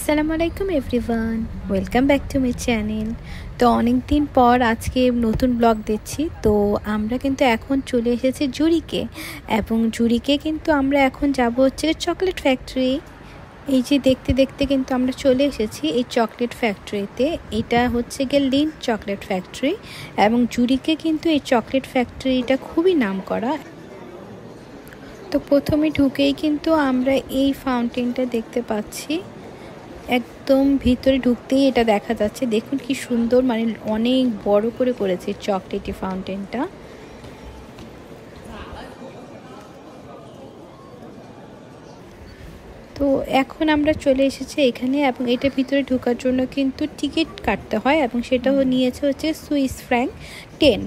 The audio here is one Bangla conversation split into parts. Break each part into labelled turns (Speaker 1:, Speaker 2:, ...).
Speaker 1: আসসালামু আলাইকুম everyone, welcome back to my channel. তো অনেক দিন পর আজকে নতুন ব্লগ দিচ্ছি। তো আমরা কিন্তু এখন চলে এসেছি জুরিকে, এবং জুরিকে কিন্তু আমরা এখন যাব হচ্ছে চকলেট ফ্যাক্টরি। এই যে দেখতে দেখতে কিন্তু আমরা চলে এসেছি এই চকলেট ফ্যাক্টরিতে। এটা হচ্ছে গিয়ে লিন্ড চকলেট ফ্যাক্টরি, এবং জুরিকে কিন্তু এই চকলেট ফ্যাক্টরিটা খুবই নামকরা। তো প্রথমে ঢুকেই কিন্তু আমরা এই ফাউন্টেনটা দেখতে পাচ্ছি। একদম ভিতরে ঢুকতেই এটা দেখা যাচ্ছে। দেখুন কি সুন্দর, মানে অনেক বড় করে করেছে চকলেটি ফাউন্টেনটা। তো এখন আমরা চলে এসেছি এখানে, এবং এটা ভিতরে ঢোকার জন্য কিন্তু টিকিট কাটতে হয়, এবং সেটাও নিয়েছে হচ্ছে সুইস ফ্র্যাঙ্ক 10।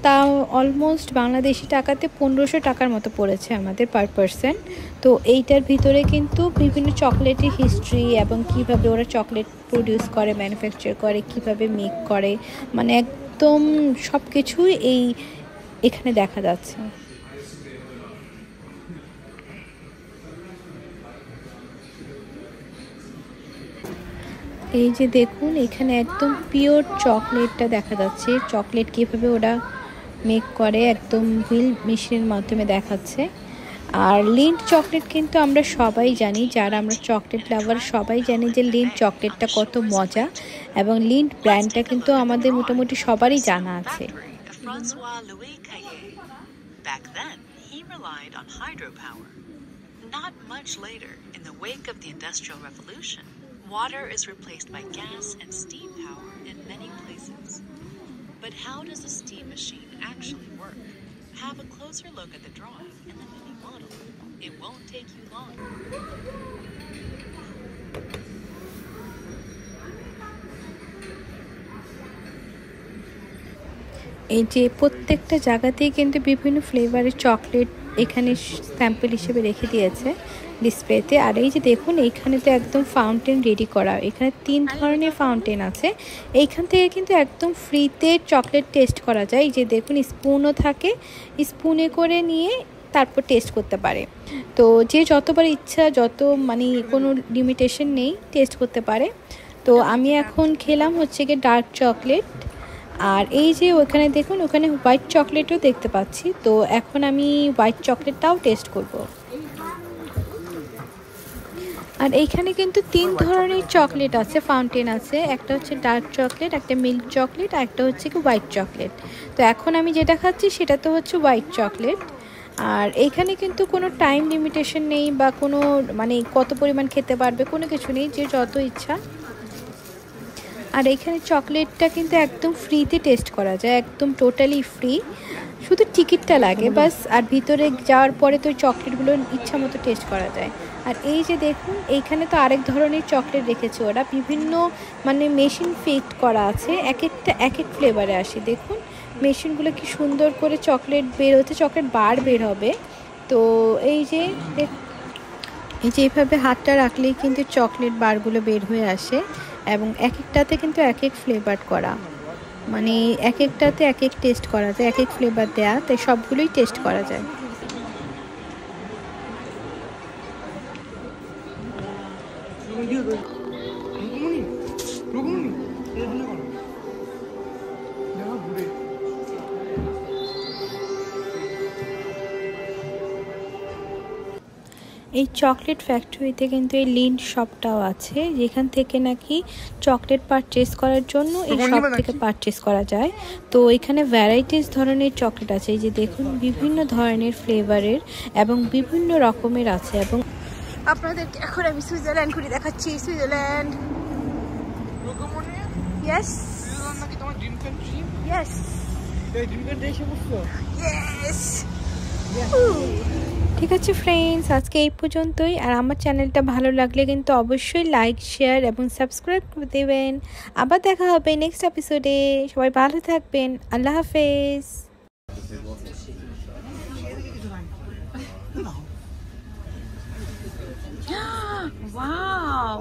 Speaker 1: তাও অলমোস্ট বাংলাদেশি টাকাতে 1500 টাকার মতো পড়েছে আমাদের পার পারসন। তো এইটার ভিতরে কিন্তু বিভিন্ন চকলেটের হিস্ট্রি, এবং কিভাবে ওরা চকলেট প্রডিউস করে, ম্যানুফ্যাকচার করে, কিভাবে মেক করে, মানে একদম সব কিছুই এখানে দেখা যাচ্ছে। এই যে দেখুন, এখানে একদম পিওর চকলেটটা দেখা যাচ্ছে। চকলেট কীভাবে ওরা মেক করে একদম হুইল মেশিনের মাধ্যমে দেখাচ্ছে। আর লিন্ড চকলেট কিন্তু আমরা সবাই জানি, যারা আমরা চকলেট লাভার সবাই জানি যে লিন্ড চকলেটটা কত মজা, এবং লিন্ড ব্র্যান্ডটা কিন্তু আমাদের মোটামুটি সবারই জানা আছে।
Speaker 2: Not much later, in the wake of the Industrial Revolution, water is replaced by gas and steam power in many places. But how does a steam machine actually work? Have a closer look at the drawing and the mini model. It won't take you long.
Speaker 1: এই যে প্রত্যেকটা জায়গাতেই কিন্তু বিভিন্ন ফ্লেভারের চকলেট এখানে স্যাম্পল হিসেবে রেখে দিয়েছে ডিসপ্লেতে। আর এই যে দেখুন, এইখানে তো একদম ফাউন্টেন রেডি করা। এখানে 3 ধরনের ফাউন্টেন আছে। এইখান থেকে কিন্তু একদম ফ্রিতে চকলেট টেস্ট করা যায়। এই যে দেখুন, স্পুনও থাকে, স্পুনে করে নিয়ে তারপর টেস্ট করতে পারে। তো যে যতবার ইচ্ছা, যত মানে কোনো লিমিটেশন নেই, টেস্ট করতে পারে। তো আমি এখন খেলাম হচ্ছে গিয়ে ডার্ক চকলেট। আর এই যে ওখানে দেখুন, ওখানে হোয়াইট চকলেটও দেখতে পাচ্ছি। তো এখন আমি হোয়াইট চকলেটটাও টেস্ট করব। আর এইখানে কিন্তু 3 ধরনের চকলেট আছে, ফাউন্টেন আছে। একটা হচ্ছে ডার্ক চকলেট, একটা মিল্ক চকলেট, আর একটা হচ্ছে কি হোয়াইট চকলেট। তো এখন আমি যেটা খাচ্ছি সেটা তো হচ্ছে হোয়াইট চকলেট। আর এইখানে কিন্তু কোনো টাইম লিমিটেশন নেই, বা কোনো মানে কত পরিমাণ খেতে পারবে কোনো কিছু নেই, যে যত ইচ্ছা। আর এখানে চকলেটটা কিন্তু একদম ফ্রিতে টেস্ট করা যায়, একদম টোটালি ফ্রি, শুধু টিকিটটা লাগে বাস। আর ভিতরে যাওয়ার পরে তো চকলেটগুলো ইচ্ছা মতো টেস্ট করা যায়। আর এই যে দেখুন, এইখানে তো আরেক ধরনের চকলেট রেখেছে ওরা, বিভিন্ন মানে মেশিন ফিট করা আছে, এক একটা এক এক ফ্লেভারে আসে। দেখুন মেশিনগুলো কি সুন্দর করে চকলেট বের হচ্ছে, চকলেট বার বের হবে। তো এই যে এইভাবে হাতটা রাখলেই কিন্তু চকলেট বারগুলো বের হয়ে আসে, এবং এক একটাতে কিন্তু এক এক ফ্লেভার করা, মানে এক একটাতে এক এক টেস্ট করা যায়, এক এক ফ্লেভার দেয়া, তাই সবগুলোই টেস্ট করা যায়। এই চকলেট ফ্যাক্টরিতে কিন্তু এই লিন্ড শপটাও আছে, যেখান থেকে নাকি চকলেট পারচেস করার জন্য এই শপ থেকে পারচেস করা যায়। তো এখানে ভ্যারাইটিস ধরনের চকলেট আছে। এই যে দেখুন, বিভিন্ন ধরনের ফ্লেভারের এবং বিভিন্ন রকমের আছে। এবং আপনাদেরকে এখন আমি সুইজারল্যান্ড ঘুরে দেখাচ্ছি। Switzerland, yes yes yes. ঠিক আছে ফ্রেন্ডস, আজকে এই পর্যন্তই। আর আমার চ্যানেলটা ভালো লাগলে কিন্তু অবশ্যই লাইক, শেয়ার এবং সাবস্ক্রাইব করে দেবেন। আবার দেখা হবে নেক্সট এপিসোডে। সবাই ভালো থাকবেন। আল্লাহ হাফেজ।
Speaker 2: Wow.